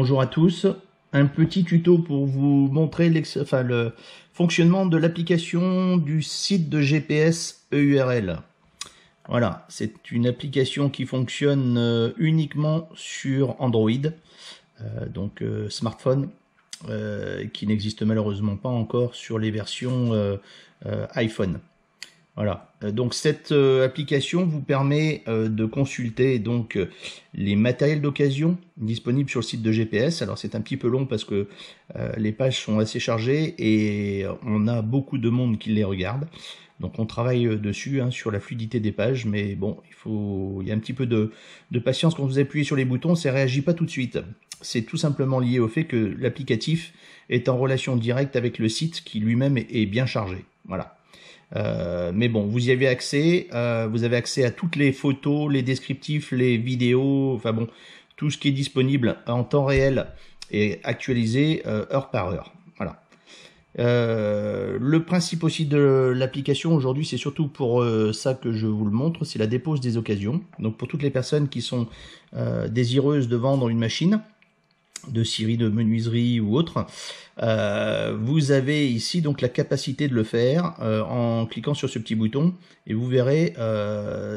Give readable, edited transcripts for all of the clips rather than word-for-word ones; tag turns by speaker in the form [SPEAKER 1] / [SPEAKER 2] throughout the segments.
[SPEAKER 1] Bonjour à tous, un petit tuto pour vous montrer le fonctionnement de l'application du site de GPS EURL. Voilà, c'est une application qui fonctionne uniquement sur Android, smartphone, qui n'existe malheureusement pas encore sur les versions iPhone. Voilà, donc cette application vous permet de consulter donc les matériels d'occasion disponibles sur le site de GPS. Alors c'est un petit peu long parce que les pages sont assez chargées et on a beaucoup de monde qui les regarde. Donc on travaille dessus sur la fluidité des pages, mais bon, il y a un petit peu de patience quand vous appuyez sur les boutons, ça ne réagit pas tout de suite. C'est tout simplement lié au fait que l'applicatif est en relation directe avec le site qui lui-même est bien chargé. Voilà. Mais bon, vous y avez accès, vous avez accès à toutes les photos, les descriptifs, les vidéos, enfin bon, tout ce qui est disponible en temps réel et actualisé heure par heure. Voilà. Le principe aussi de l'application aujourd'hui, c'est surtout pour ça que je vous le montre, c'est la dépose des occasions. Donc pour toutes les personnes qui sont désireuses de vendre une machine, de scierie, de menuiserie ou autre, vous avez ici donc la capacité de le faire en cliquant sur ce petit bouton et vous verrez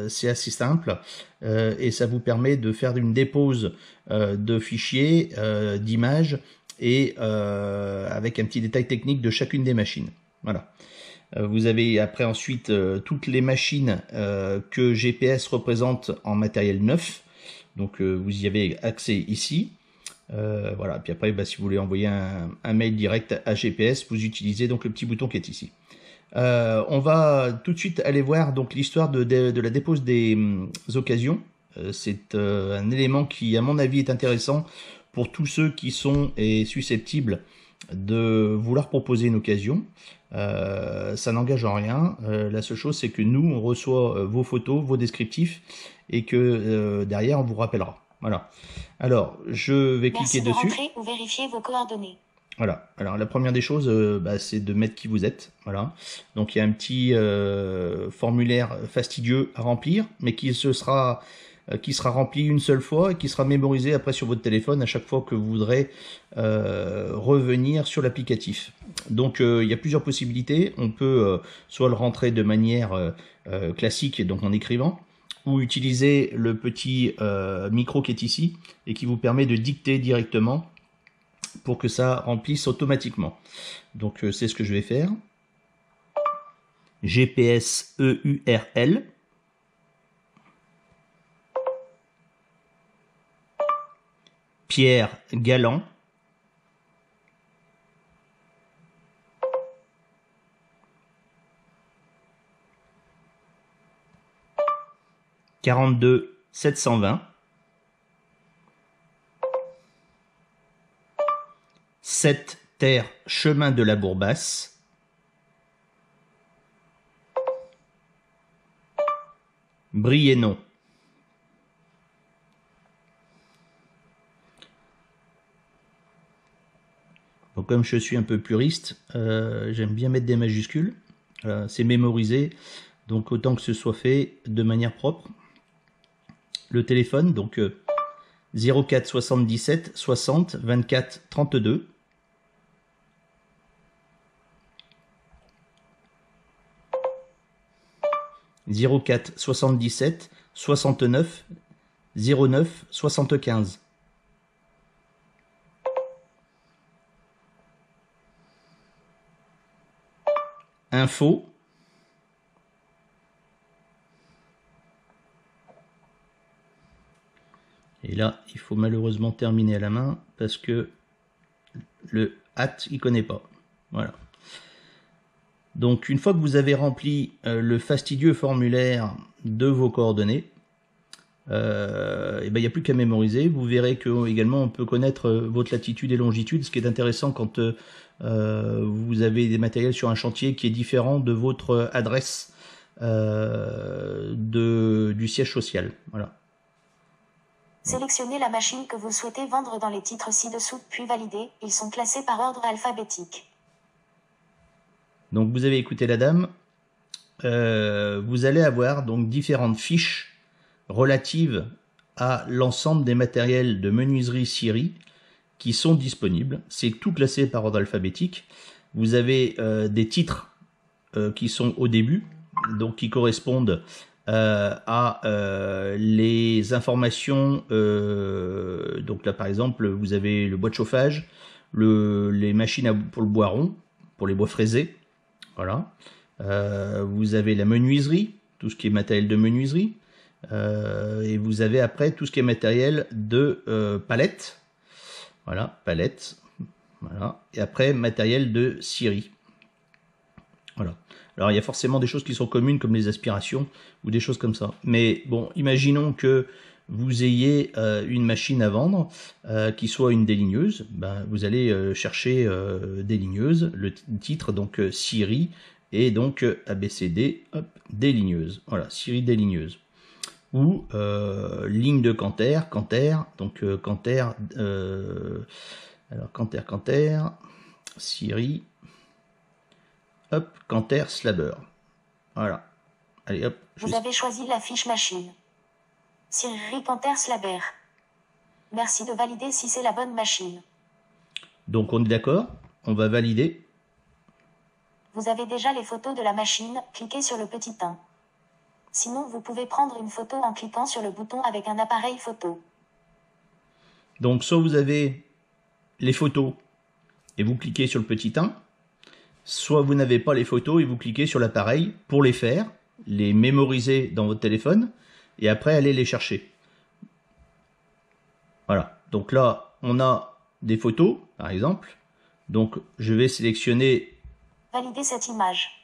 [SPEAKER 1] c'est assez simple et ça vous permet de faire une dépose de fichiers, d'images et avec un petit détail technique de chacune des machines. Voilà. Vous avez après ensuite toutes les machines que GPS représente en matériel neuf, donc vous y avez accès ici. Voilà, puis après si vous voulez envoyer un mail direct à GPS, vous utilisez donc le petit bouton qui est ici. On va tout de suite aller voir donc l'histoire de la dépose des occasions. C'est un élément qui à mon avis est intéressant pour tous ceux qui sont susceptibles de vouloir proposer une occasion. Ça n'engage en rien, la seule chose c'est que nous on reçoit vos photos, vos descriptifs et que derrière on vous rappellera. Voilà. Alors, je vais cliquer dessus.
[SPEAKER 2] Rentrer ou vérifier vos coordonnées.
[SPEAKER 1] Voilà. Alors, la première des choses, c'est de mettre qui vous êtes. Voilà. Donc, il y a un petit formulaire fastidieux à remplir, mais qui sera rempli une seule fois et qui sera mémorisé après sur votre téléphone à chaque fois que vous voudrez revenir sur l'applicatif. Donc, il y a plusieurs possibilités. On peut soit le rentrer de manière classique, donc en écrivant, ou utiliser le petit micro qui est ici et qui vous permet de dicter directement pour que ça remplisse automatiquement. Donc c'est ce que je vais faire. GPS EURL. Pierre Galland. « 42 720 7 terre chemin de la Bourbasse, Briennon. » Bon, comme je suis un peu puriste, j'aime bien mettre des majuscules. C'est mémorisé, donc autant que ce soit fait de manière propre. Le téléphone, donc 04 77 60 24 32. « 04 77 69 09 75. » Info. Et là, il faut malheureusement terminer à la main parce que le hâte, il connaît pas. Voilà. Donc, une fois que vous avez rempli le fastidieux formulaire de vos coordonnées, il n'y a plus qu'à mémoriser. Vous verrez que également on peut connaître votre latitude et longitude, ce qui est intéressant quand vous avez des matériels sur un chantier qui est différent de votre adresse du siège social. Voilà.
[SPEAKER 2] Sélectionnez la machine que vous souhaitez vendre dans les titres ci-dessous, puis validez. Ils sont classés par ordre alphabétique.
[SPEAKER 1] Donc vous avez écouté la dame. Vous allez avoir donc différentes fiches relatives à l'ensemble des matériels de menuiserie scierie qui sont disponibles. C'est tout classé par ordre alphabétique. Vous avez des titres qui sont au début, donc qui correspondent à les informations. Donc là, par exemple, vous avez le bois de chauffage, les machines pour le bois rond, pour les bois fraisés. Voilà. Vous avez la menuiserie, tout ce qui est matériel de menuiserie. Et vous avez après tout ce qui est matériel de palette. Voilà, palette. Voilà. Et après, matériel de scierie. Voilà. Alors, il y a forcément des choses qui sont communes, comme les aspirations, ou des choses comme ça. Mais bon, imaginons que vous ayez une machine à vendre, qui soit une déligneuse. Ben, vous allez chercher déligneuse, le titre, donc scierie, et donc ABCD, hop, déligneuse. Voilà, scierie déligneuse. Ou ligne de Canter, donc Canter, alors Canter, scierie, hop, Canter Slabber. Voilà. Allez, hop.
[SPEAKER 2] Vous avez choisi la fiche machine. Scierie Canter Slabber. Merci de valider si c'est la bonne machine.
[SPEAKER 1] Donc on est d'accord, on va valider.
[SPEAKER 2] Vous avez déjà les photos de la machine, cliquez sur le petit 1. Sinon, vous pouvez prendre une photo en cliquant sur le bouton avec un appareil photo.
[SPEAKER 1] Donc soit vous avez les photos et vous cliquez sur le petit 1, soit vous n'avez pas les photos et vous cliquez sur l'appareil pour les faire, les mémoriser dans votre téléphone et après aller les chercher. Voilà, donc là on a des photos par exemple, donc je vais sélectionner.
[SPEAKER 2] Valider cette image.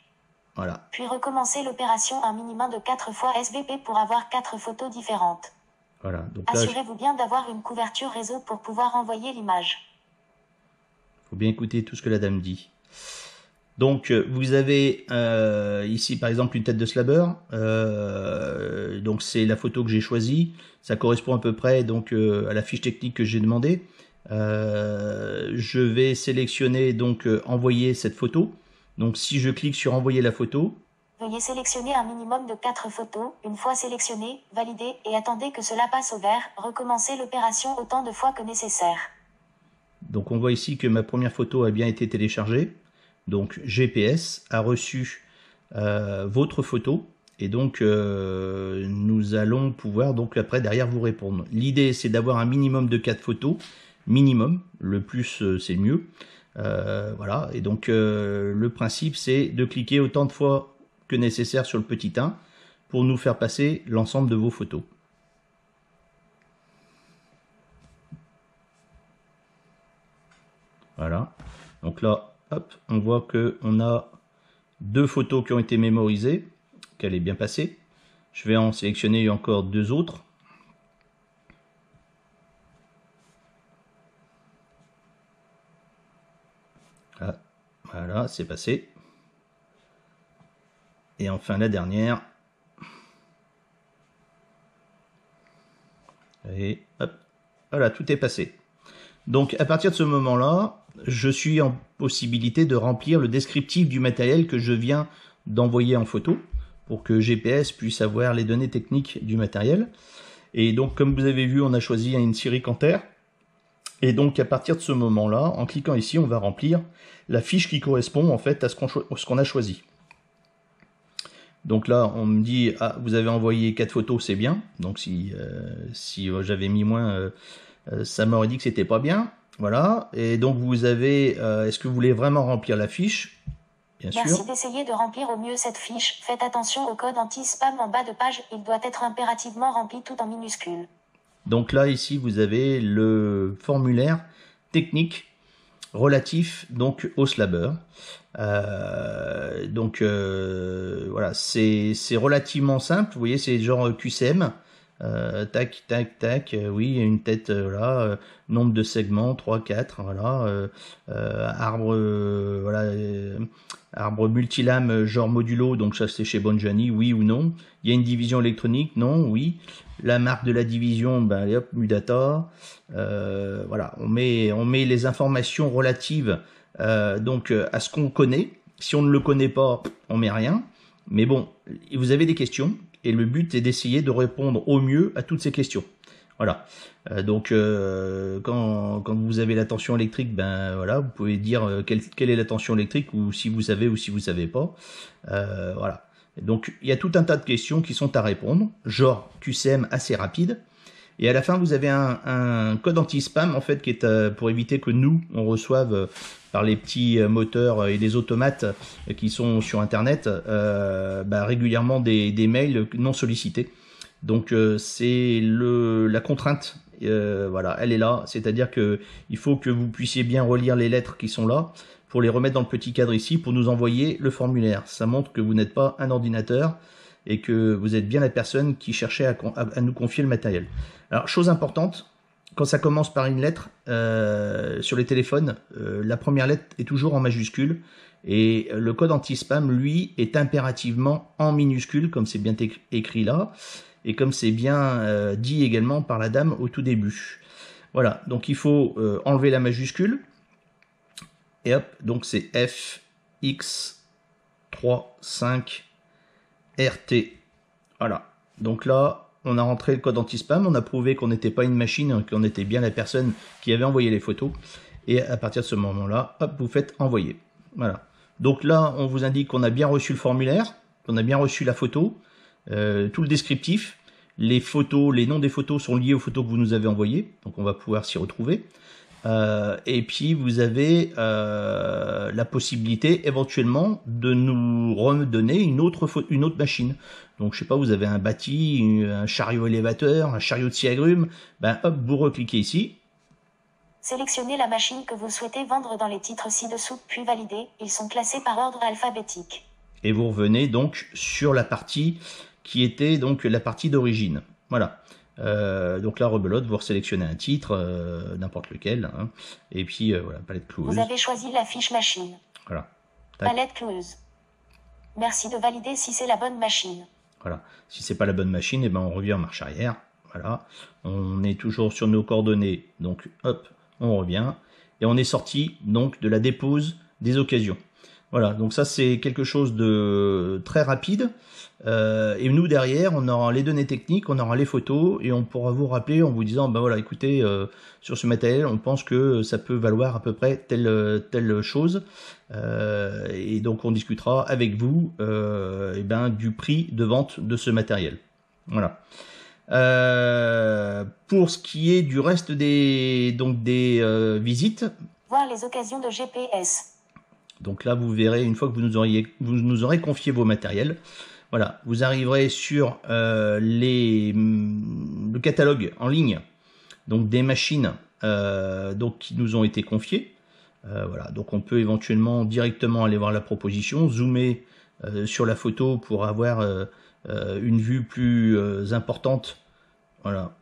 [SPEAKER 1] Voilà.
[SPEAKER 2] Puis recommencer l'opération un minimum de 4 fois SVP pour avoir 4 photos différentes.
[SPEAKER 1] Voilà, donc là,
[SPEAKER 2] assurez-vous bien d'avoir une couverture réseau pour pouvoir envoyer l'image.
[SPEAKER 1] Il faut bien écouter tout ce que la dame dit. Donc vous avez ici par exemple une tête de slabber, donc c'est la photo que j'ai choisie, ça correspond à peu près donc à la fiche technique que j'ai demandé. Je vais sélectionner donc envoyer cette photo. Donc si je clique sur envoyer la photo,
[SPEAKER 2] veuillez sélectionner un minimum de 4 photos. Une fois sélectionné, validez et attendez que cela passe au vert. Recommencez l'opération autant de fois que nécessaire.
[SPEAKER 1] Donc on voit ici que ma première photo a bien été téléchargée. Donc GPS a reçu votre photo et donc nous allons pouvoir donc après derrière vous répondre. L'idée c'est d'avoir un minimum de 4 photos, minimum, le plus c'est le mieux. Voilà, et donc le principe c'est de cliquer autant de fois que nécessaire sur le petit 1 pour nous faire passer l'ensemble de vos photos. Voilà, donc là, hop, on voit qu'on a 2 photos qui ont été mémorisées, qu'elle est bien passée. Je vais en sélectionner encore 2 autres. Voilà, c'est passé. Et enfin la dernière. Et hop, voilà, tout est passé. Donc à partir de ce moment-là, je suis en possibilité de remplir le descriptif du matériel que je viens d'envoyer en photo pour que GPS puisse avoir les données techniques du matériel. Et donc comme vous avez vu, on a choisi une scierie Canter. Et donc à partir de ce moment-là, en cliquant ici, on va remplir la fiche qui correspond en fait à ce qu'on a choisi. Donc là, on me dit, ah, vous avez envoyé 4 photos, c'est bien. Donc si j'avais mis moins, ça m'aurait dit que c'était pas bien. Voilà. Et donc vous avez, est-ce que vous voulez vraiment remplir la fiche? Bien sûr.
[SPEAKER 2] Merci d'essayer de remplir au mieux cette fiche. Faites attention au code anti-spam en bas de page. Il doit être impérativement rempli tout en minuscules.
[SPEAKER 1] Donc là, ici, vous avez le formulaire technique relatif donc au slabber. Voilà, c'est relativement simple. Vous voyez, c'est genre QCM. Tac, tac, tac. Oui, une tête, voilà. Nombre de segments, 3, 4. Voilà. Arbre, voilà. Arbre multilame, genre modulo. Donc ça, c'est chez Bonjani, oui ou non. Il y a une division électronique, non, oui. La marque de la division, ben allez, hop, Mudata. Voilà, on met les informations relatives donc à ce qu'on connaît. Si on ne le connaît pas, on met rien. Mais bon, vous avez des questions et le but est d'essayer de répondre au mieux à toutes ces questions. Voilà. Quand vous avez la tension électrique, ben voilà, vous pouvez dire quelle est la tension électrique, ou si vous savez ou si vous savez pas. Voilà. Donc il y a tout un tas de questions qui sont à répondre, genre QCM assez rapide. Et à la fin, vous avez un code anti-spam, en fait, qui est pour éviter que nous, on reçoive par les petits moteurs et les automates qui sont sur Internet, régulièrement des mails non sollicités. Donc c'est la contrainte, voilà, elle est là. C'est-à-dire que il faut que vous puissiez bien relire les lettres qui sont là pour les remettre dans le petit cadre ici pour nous envoyer le formulaire. Ça montre que vous n'êtes pas un ordinateur et que vous êtes bien la personne qui cherchait à nous confier le matériel. Alors, chose importante, quand ça commence par une lettre, sur les téléphones, la première lettre est toujours en majuscule, et le code anti-spam, lui, est impérativement en minuscule, comme c'est bien écrit là, et comme c'est bien dit également par la dame au tout début. Voilà, donc il faut enlever la majuscule, et hop, donc c'est F, X, 3, 5, RT. Voilà, donc là, on a rentré le code anti-spam, on a prouvé qu'on n'était pas une machine, qu'on était bien la personne qui avait envoyé les photos, et à partir de ce moment-là, hop, vous faites envoyer. Voilà. Donc là, on vous indique qu'on a bien reçu le formulaire, qu'on a bien reçu la photo, tout le descriptif, les photos, les noms des photos sont liés aux photos que vous nous avez envoyées, donc on va pouvoir s'y retrouver. Et puis vous avez la possibilité éventuellement de nous redonner une autre machine. Donc je sais pas, vous avez un bâti, un chariot élévateur, un chariot de scie agrumes, ben hop, vous recliquez ici.
[SPEAKER 2] Sélectionnez la machine que vous souhaitez vendre dans les titres ci-dessous, puis validez. Ils sont classés par ordre alphabétique.
[SPEAKER 1] Et vous revenez donc sur la partie qui était donc la partie d'origine. Voilà. Donc là, rebelote, vous sélectionnez un titre, n'importe lequel, hein, et puis voilà, palette cloueuse.
[SPEAKER 2] Vous avez choisi la fiche machine.
[SPEAKER 1] Voilà.
[SPEAKER 2] Tac. Palette cloueuse. Merci de valider si c'est la bonne machine.
[SPEAKER 1] Voilà. Si c'est pas la bonne machine, et ben on revient en marche arrière. Voilà. On est toujours sur nos coordonnées, donc hop, on revient et on est sorti donc de la dépose des occasions. Voilà, donc ça c'est quelque chose de très rapide. Et nous derrière, on aura les données techniques, on aura les photos, et on pourra vous rappeler en vous disant, ben voilà, écoutez, sur ce matériel, on pense que ça peut valoir à peu près telle chose. Et donc on discutera avec vous du prix de vente de ce matériel. Voilà. Pour ce qui est du reste des visites.
[SPEAKER 2] Voir les occasions de GPS.
[SPEAKER 1] Donc là, vous verrez, une fois que vous nous aurez confié vos matériels, voilà, vous arriverez sur le catalogue en ligne, donc des machines qui nous ont été confiées. Voilà, donc on peut éventuellement directement aller voir la proposition, zoomer sur la photo pour avoir une vue plus importante, voilà,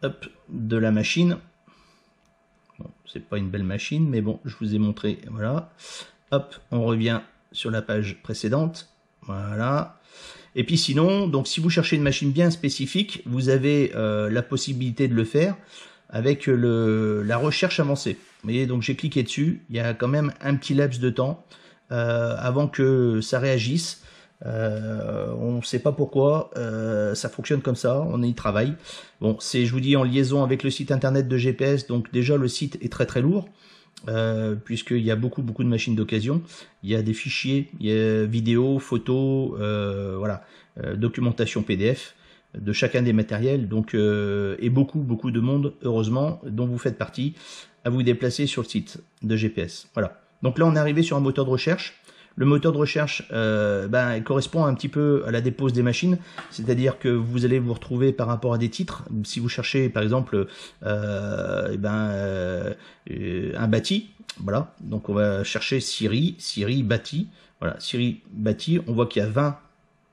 [SPEAKER 1] hop, de la machine. Bon, c'est pas une belle machine, mais bon, je vous ai montré, voilà. Hop, on revient sur la page précédente, voilà. Et puis sinon, donc si vous cherchez une machine bien spécifique, vous avez la possibilité de le faire avec la recherche avancée. Vous voyez, donc j'ai cliqué dessus, il y a quand même un petit laps de temps avant que ça réagisse. On ne sait pas pourquoi ça fonctionne comme ça, on y travaille. Bon, c'est, je vous dis, en liaison avec le site internet de GPS, donc déjà le site est très très lourd, puisqu'il y a beaucoup de machines d'occasion. Il y a des fichiers, il y a vidéos, photos, voilà, documentation PDF de chacun des matériels, donc et beaucoup de monde, heureusement, dont vous faites partie, à vous déplacer sur le site de GPS. Voilà. Donc là, on est arrivé sur un moteur de recherche. Le moteur de recherche correspond un petit peu à la dépose des machines, c'est-à-dire que vous allez vous retrouver par rapport à des titres. Si vous cherchez par exemple un bâti, voilà, donc on va chercher Syrie bâti, voilà, Syrie bâti, on voit qu'il y a 20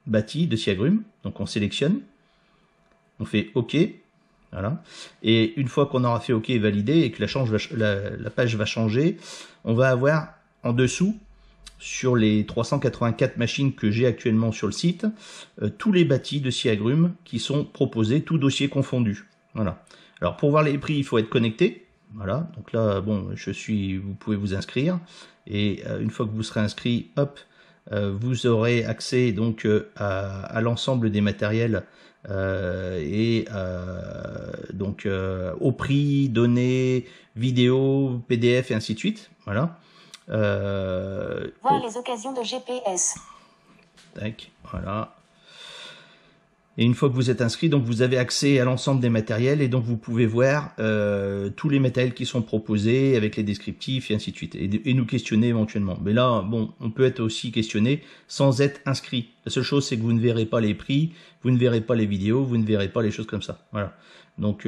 [SPEAKER 1] bâtis de scie agrumes, donc on sélectionne, on fait OK, voilà, et une fois qu'on aura fait OK et validé et que la page va changer, on va avoir en dessous, sur les 384 machines que j'ai actuellement sur le site, tous les bâtis de scie agrumes qui sont proposés, tout dossier confondu. Voilà. Alors pour voir les prix, il faut être connecté. Voilà. Donc là, bon, vous pouvez vous inscrire. Et une fois que vous serez inscrit, hop, vous aurez accès donc à l'ensemble des matériels et donc au prix, données, vidéos, PDF et ainsi de suite. Voilà.
[SPEAKER 2] Voir les occasions de GPS.
[SPEAKER 1] Tac, voilà. Et une fois que vous êtes inscrit, donc vous avez accès à l'ensemble des matériels et donc vous pouvez voir tous les matériels qui sont proposés avec les descriptifs et ainsi de suite et nous questionner éventuellement. Mais là, bon, on peut être aussi questionné sans être inscrit. La seule chose, c'est que vous ne verrez pas les prix, vous ne verrez pas les vidéos, vous ne verrez pas les choses comme ça. Voilà. Donc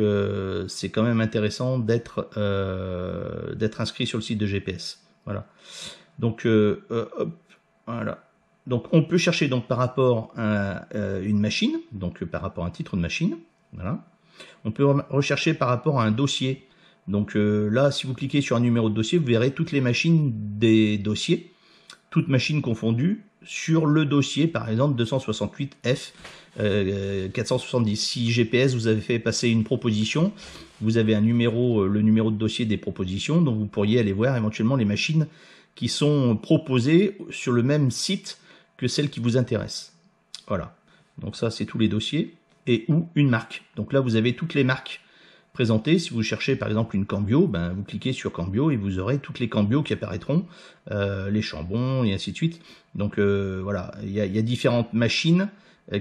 [SPEAKER 1] c'est quand même intéressant d'être inscrit sur le site de GPS. Voilà. Donc hop, voilà. Donc on peut chercher donc par rapport à une machine, donc par rapport à un titre de machine, voilà. On peut rechercher par rapport à un dossier. Donc là, si vous cliquez sur un numéro de dossier, vous verrez toutes les machines des dossiers, toutes machines confondues, sur le dossier, par exemple 268F 470. Si GPS vous avez fait passer une proposition, vous avez un numéro, le numéro de dossier des propositions, donc vous pourriez aller voir éventuellement les machines qui sont proposées sur le même site que celle qui vous intéresse. Voilà. Donc ça, c'est tous les dossiers. Et ou une marque. Donc là, vous avez toutes les marques présentées. Si vous cherchez par exemple une Cambio, ben, vous cliquez sur Cambio et vous aurez toutes les Cambio qui apparaîtront, les Chambon et ainsi de suite. Donc voilà, il y a différentes machines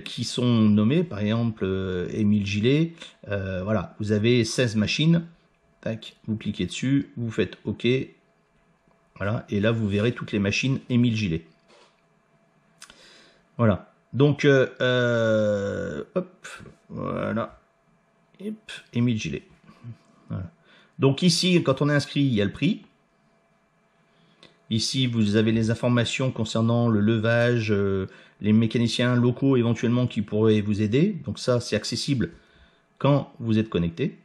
[SPEAKER 1] qui sont nommées. Par exemple, Émile Gillet. Voilà, vous avez 16 machines. Tac, vous cliquez dessus, vous faites OK. Voilà, et là, vous verrez toutes les machines Émile Gillet. Voilà, donc hop, voilà, hop, Émile Gillet. Voilà. Donc ici, quand on est inscrit, il y a le prix. Ici, vous avez les informations concernant le levage, les mécaniciens locaux éventuellement qui pourraient vous aider. Donc ça, c'est accessible quand vous êtes connecté.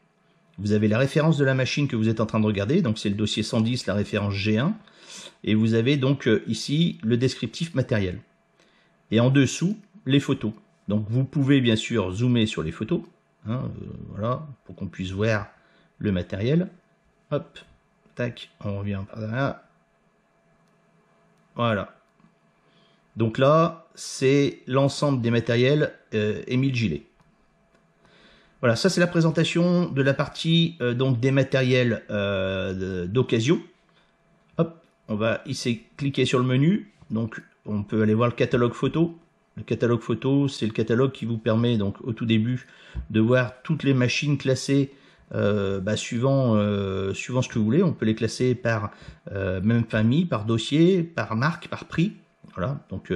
[SPEAKER 1] Vous avez la référence de la machine que vous êtes en train de regarder. Donc c'est le dossier 110, la référence G1. Et vous avez donc ici le descriptif matériel. Et en dessous, les photos. Donc vous pouvez bien sûr zoomer sur les photos, hein, voilà, pour qu'on puisse voir le matériel. Hop, tac, on revient par là. Voilà. Donc là, c'est l'ensemble des matériels Émile Gillet. Voilà, ça c'est la présentation de la partie donc des matériels d'occasion. Hop, on va ici cliquer sur le menu. Donc on peut aller voir le catalogue photo. Le catalogue photo, c'est le catalogue qui vous permet donc au tout début de voir toutes les machines classées suivant ce que vous voulez. On peut les classer par même famille, par dossier, par marque, par prix. Voilà, donc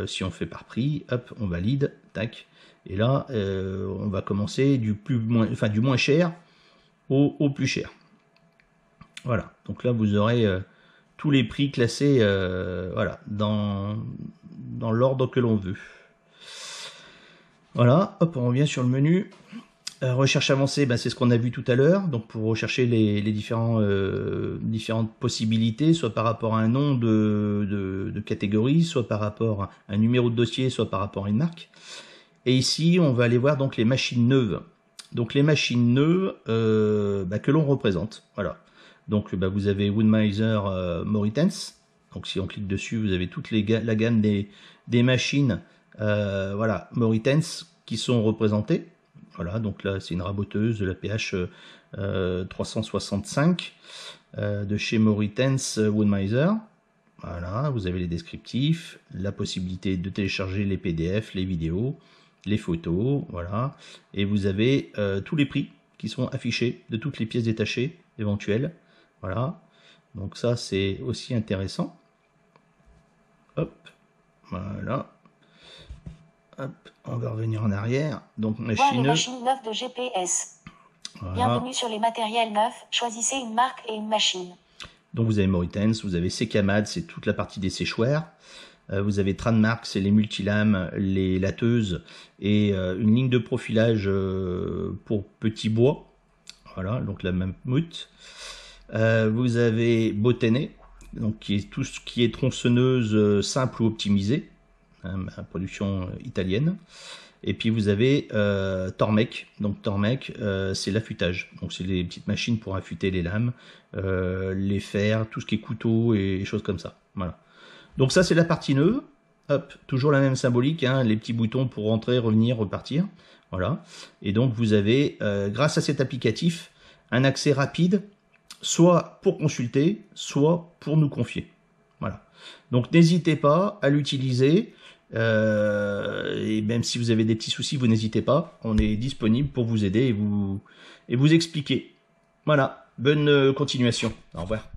[SPEAKER 1] si on fait par prix, hop, on valide, tac. Et là, on va commencer du moins cher au plus cher. Voilà, donc là vous aurez tous les prix classés voilà, dans l'ordre que l'on veut. Voilà, hop, on revient sur le menu. Recherche avancée, ben, c'est ce qu'on a vu tout à l'heure. Donc pour rechercher les différentes possibilités, soit par rapport à un nom de catégorie, soit par rapport à un numéro de dossier, soit par rapport à une marque. Et ici, on va aller voir donc les machines neuves. Donc les machines neuves que l'on représente. Voilà. Donc vous avez Woodmiser Moritens. Donc si on clique dessus, vous avez toute la gamme des machines voilà, Moritens qui sont représentées. Voilà, donc là c'est une raboteuse de la PH 365 de chez Moritens Woodmiser. Voilà, vous avez les descriptifs, la possibilité de télécharger les PDF, les vidéos, les photos, voilà. Et vous avez tous les prix qui sont affichés de toutes les pièces détachées éventuelles. Voilà, donc ça c'est aussi intéressant. Hop, voilà. Hop, on va revenir en arrière. Donc
[SPEAKER 2] Voir les machines neuves de GPS. Voilà. Bienvenue sur les matériels neufs. Choisissez une marque et une machine.
[SPEAKER 1] Donc vous avez Moritens, vous avez Secamad, c'est toute la partie des séchoirs. Vous avez Tranmark, c'est les multilames, les latteuses et une ligne de profilage pour petits bois. Voilà, donc la même moute. Vous avez Botenet, donc qui est tout ce qui est tronçonneuse simple ou optimisée, hein, production italienne. Et puis vous avez Tormek. Donc Tormek, c'est l'affûtage. Donc c'est les petites machines pour affûter les lames, les fers, tout ce qui est couteau et choses comme ça. Voilà. Donc ça, c'est la partie neuve. Hop, toujours la même symbolique, hein, les petits boutons pour rentrer, revenir, repartir. Voilà. Et donc, vous avez, grâce à cet applicatif, un accès rapide, soit pour consulter, soit pour nous confier. Voilà. Donc, n'hésitez pas à l'utiliser. Et même si vous avez des petits soucis, vous n'hésitez pas. On est disponible pour vous aider et vous expliquer. Voilà. Bonne continuation. Au revoir.